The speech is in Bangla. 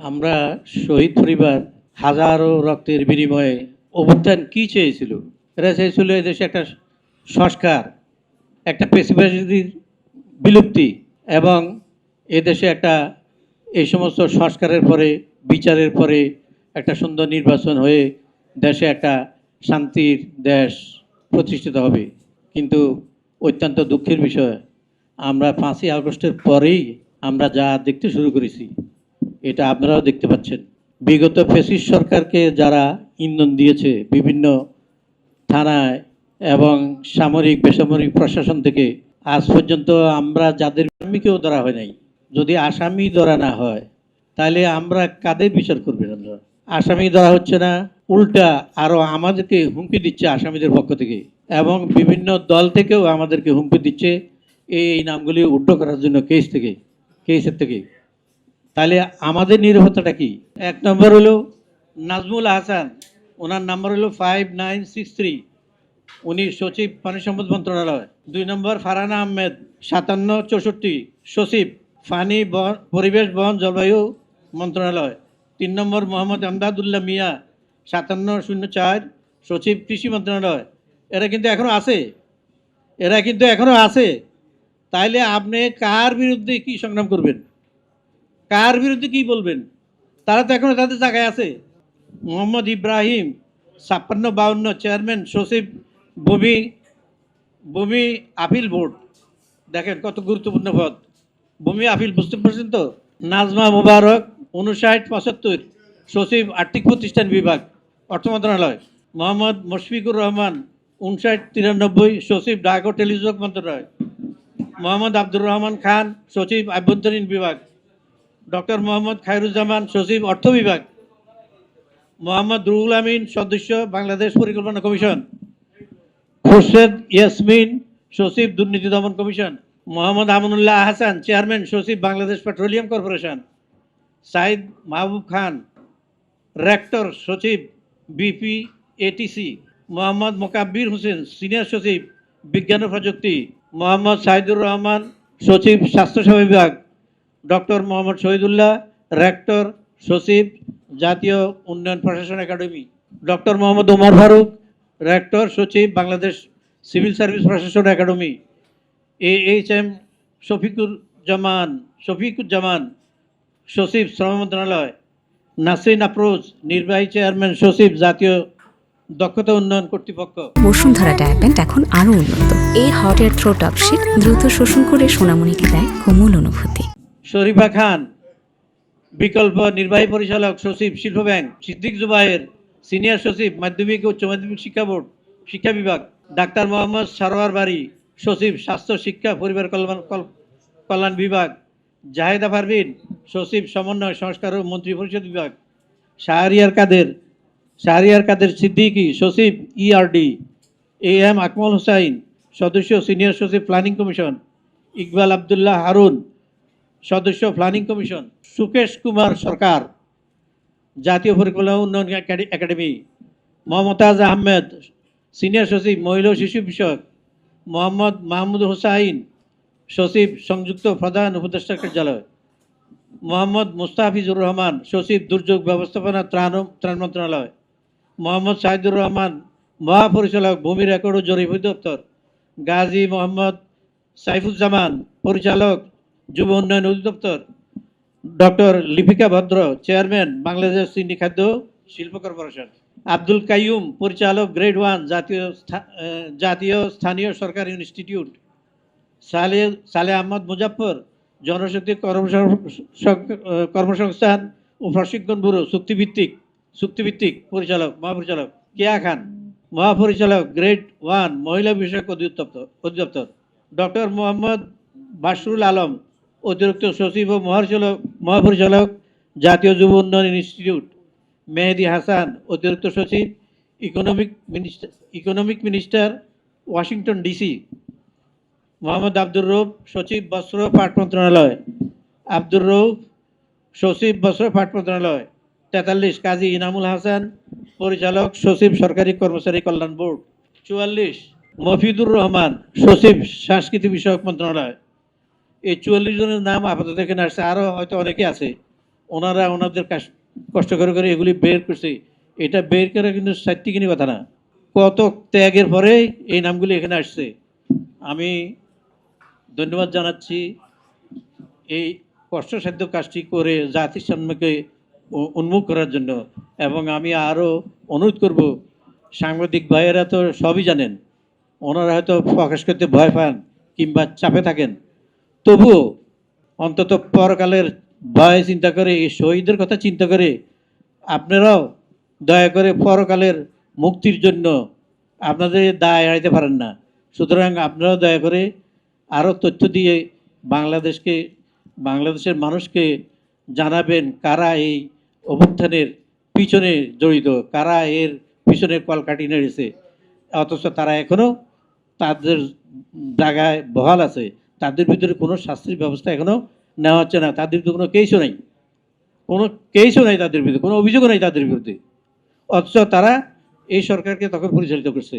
আমরা শহীদ পরিবার হাজারো রক্তের বিনিময়ে অভ্যুত্থান কি চেয়েছিল? এরা চেয়েছিল এদেশে একটা সংস্কার, একটা পেশিবাদীর বিলুপ্তি এবং এদেশে একটা এই সমস্ত সংস্কারের পরে বিচারের পরে একটা সুন্দর নির্বাচন হয়ে দেশে একটা শান্তির দেশ প্রতিষ্ঠিত হবে। কিন্তু অত্যন্ত দুঃখের বিষয়, আমরা 5ই আগস্টের পরেই আমরা যা দেখতে শুরু করেছি এটা আপনারাও দেখতে পাচ্ছেন। বিগত ফ্যাসিস্ট সরকারকে যারা ইন্ধন দিয়েছে বিভিন্ন থানায় এবং সামরিক বেসামরিক প্রশাসন থেকে, আজ পর্যন্ত আমরা যাদের আসামিকেও ধরা হয় নাই। যদি আসামি ধরা না হয় তাহলে আমরা কাদের বিচার করবেন? আমরা আসামি ধরা হচ্ছে না, উল্টা আরও আমাদেরকে হুমকি দিচ্ছে আসামিদের পক্ষ থেকে, এবং বিভিন্ন দল থেকেও আমাদেরকে হুমকি দিচ্ছে এই নামগুলি উড্ড করার জন্য কেসের থেকে। তাহলে আমাদের নিরাপত্তাটা কি? 1 নম্বর হলো নাজমুল আহসান, ওনার নাম্বার হলো 5963, উনি সচিব পানি সম্পদ মন্ত্রণালয়। 2 নম্বর ফারহানা আহমেদ 5764, সচিব পানি পরিবেশ বন জলবায়ু মন্ত্রণালয়। 3 নম্বর মোহাম্মদ আমদাদুল্লাহ মিয়া 5704, সচিব কৃষি মন্ত্রণালয়। এরা কিন্তু এখনো আছে। তাইলে আপনি কার বিরুদ্ধে কি সংগ্রাম করবেন? কার বিরুদ্ধে কি বলবেন? তারা তো এখনো তাদের জায়গায় আছে। মোহাম্মদ ইব্রাহিম 5652, চেয়ারম্যান সচিব ভূমি আপিল বোর্ড। দেখেন কত গুরুত্বপূর্ণ পদ, ভূমি আপিল, বুঝতে পারছেন তো? নাজমা মুবারক 5975, সচিব আর্থিক প্রতিষ্ঠান বিভাগ, অর্থ মন্ত্রণালয়। মোহাম্মদ মুশফিকুর রহমান 5993, সচিব ডাক ও টেলিযোগাযোগ মন্ত্রণালয়। মোহাম্মদ আব্দুর রহমান খান, সচিব আভ্যন্তরীণ বিভাগ। ডক্টর মোহাম্মদ খায়রুজ্জামান, সচিব অর্থ বিভাগ। মোহাম্মদ রুহুল আমিন, সদস্য বাংলাদেশ পরিকল্পনা কমিশন। খোরশেদ ইয়াসমিন, সচিব দুর্নীতি দমন কমিশন। মোহাম্মদ আমানুল্লাহ আহসান, চেয়ারম্যান সচিব বাংলাদেশ পেট্রোলিয়াম কর্পোরেশন। সাইদ মাহবুব খান, রেক্টর সচিব বিপিএটিসি। মোহাম্মদ মোকাব্বির হোসেন, সিনিয়র সচিব বিজ্ঞান ও প্রযুক্তি। মোহাম্মদ সাইদুর রহমান, সচিব স্বাস্থ্যসেবা বিভাগ। ডক্টর মোহাম্মদ শহীদুল্লাহ, রেক্টর সচিব জাতীয় উন্নয়ন প্রশাসন academy. Doctor Mohammad Omar Faruk, rector সচিব বাংলাদেশ সিভিল সার্ভিস প্রশাসন একাডেমি। AHM শফিকুজ্জামান, সচিব শ্রম মন্ত্রণালয়। নাসরিন আফরোজ, নির্বাহী চেয়ারম্যান সচিব জাতীয় দক্ষতা উন্নয়ন কর্তৃপক্ষ। বসুন্ধরা ডায়াপেন্ট এখন আরো উন্নত। এই হট এয়ার থ্রো টপশিট দ্রুত শোষণ করে সোনামণিকে দেয় কোমল অনুভূতি। শরীফা খান, বিকল্প নির্বাহী পরিচালক সচিব শিল্প ব্যাংক। সিদ্দিক জুবায়ের, সিনিয়র সচিব মাধ্যমিক ও উচ্চ মাধ্যমিক শিক্ষা বোর্ড, শিক্ষা বিভাগ। ডাক্তার মোহাম্মদ সারোয়ার বাড়ি, সচিব স্বাস্থ্য শিক্ষা পরিবার কল্যাণ বিভাগ। জাহেদা পারভিন, সচিব সমন্বয় সংস্কার ও মন্ত্রী পরিষদ বিভাগ। শাহরিয়ার কাদের সিদ্দিকী, সচিব ERD। AM আকমল হোসাইন, সদস্য সিনিয়র সচিব প্ল্যানিং কমিশন। ইকবাল আবদুল্লাহ হারুন, সদস্য প্ল্যানিং কমিশন। সুকেশ কুমার সরকার, জাতীয় পরিকল্পনা উন্নয়ন একাডেমি। মমতাজ আহমেদ, সিনিয়র সচিব মহিলা ও শিশু বিষয়ক। মোহাম্মদ মাহমুদ হোসাইন, সচিব সংযুক্ত প্রধান উপদেষ্টা কার্যালয়। মোহাম্মদ মুস্তাফিজুর রহমান, সচিব দুর্যোগ ব্যবস্থাপনা ত্রাণ মন্ত্রণালয়। মোহাম্মদ সাইদুর রহমান, মহাপরিচালক ভূমি রেকর্ড ও জরিপ অধিদপ্তর। গাজী মোহাম্মদ সাইফুজ্জামান, পরিচালক যুব উন্নয়ন অধিদপ্তর। ডক্টর লিপিকা ভদ্র, চেয়ারম্যান বাংলাদেশ চিনি খাদ্য শিল্প কর্পোরেশন। আব্দুল কাইয়ুম, পরিচালক গ্রেড 1 জাতীয় স্থানীয় সরকার ইনস্টিটিউট। সালেহ আহমদ মুজাফফর, জনশক্তি কর্মসংস্থান ও প্রশিক্ষণ ব্যুরো চুক্তিভিত্তিক মহাপরিচালক। কেয়া খান, মহাপরিচালক গ্রেড 1 মহিলা বিষয়ক অধিদপ্তর। ডক্টর মোহাম্মদ বাশরুল আলম, অতিরিক্ত সচিব ও মহাপরিচালক জাতীয় যুব উন্নয়ন ইনস্টিটিউট। মেহেদি হাসান, অতিরিক্ত সচিব economic minister, Washington DC। Mohammad Abdur Rauf, সচিব বস্ত্র পাট মন্ত্রণালয়। আব্দুর রউফ, সচিব বস্ত্র পাট মন্ত্রণালয়। 43 কাজী ইনামুল হাসান, পরিচালক সচিব সরকারি কর্মচারী কল্যাণ বোর্ড। 44 মফিদুর রহমান, সচিব সংস্কৃতি বিষয়ক মন্ত্রণালয়। এই 44 জনের নাম আপাতত এখানে আসছে, আরও হয়তো অনেকে আছে। ওনারা ওনাদের কষ্ট করে করে এগুলি বের করছে। এটা বের করে কিন্তু সাহিত্যিকিনী কথা না, কত ত্যাগের পরে এই নামগুলি এখানে আসছে। আমি ধন্যবাদ জানাচ্ছি এই কষ্টসাধ্য কাজটি করে জাতির সম্মুখে উন্মুখ করার জন্য। এবং আমি আরও অনুরোধ করব, সাংবাদিক ভাইয়েরা তো সবই জানেন, ওনারা হয়তো প্রকাশ করতে ভয় পান কিংবা চাপে থাকেন, তবুও অন্তত পরকালের ভয় চিন্তা করে, এই শহীদদের কথা চিন্তা করে আপনারাও দয়া করে পরকালের মুক্তির জন্য আপনাদের দায় এড়াইতে পারেন না। সুতরাং আপনারাও দয়া করে আরও তথ্য দিয়ে বাংলাদেশের মানুষকে জানাবেন কারা এই অভ্যুত্থানের পিছনে জড়িত, কারা এর পিছনে কলকাঠি নেড়েছে, অথচ তারা এখনও তাদের জায়গায় বহাল আছে, তাদের ভিতরে কোনো শাস্তির ব্যবস্থা এখনও নেওয়া হচ্ছে না, তাদের বিরুদ্ধে কোনো কেসও নেই, কোনো কেসও নেই তাদের বিরুদ্ধে, কোনো অভিযোগও নেই তাদের বিরুদ্ধে, অথচ তারা এই সরকারকে তখন পরিচালিত করছে।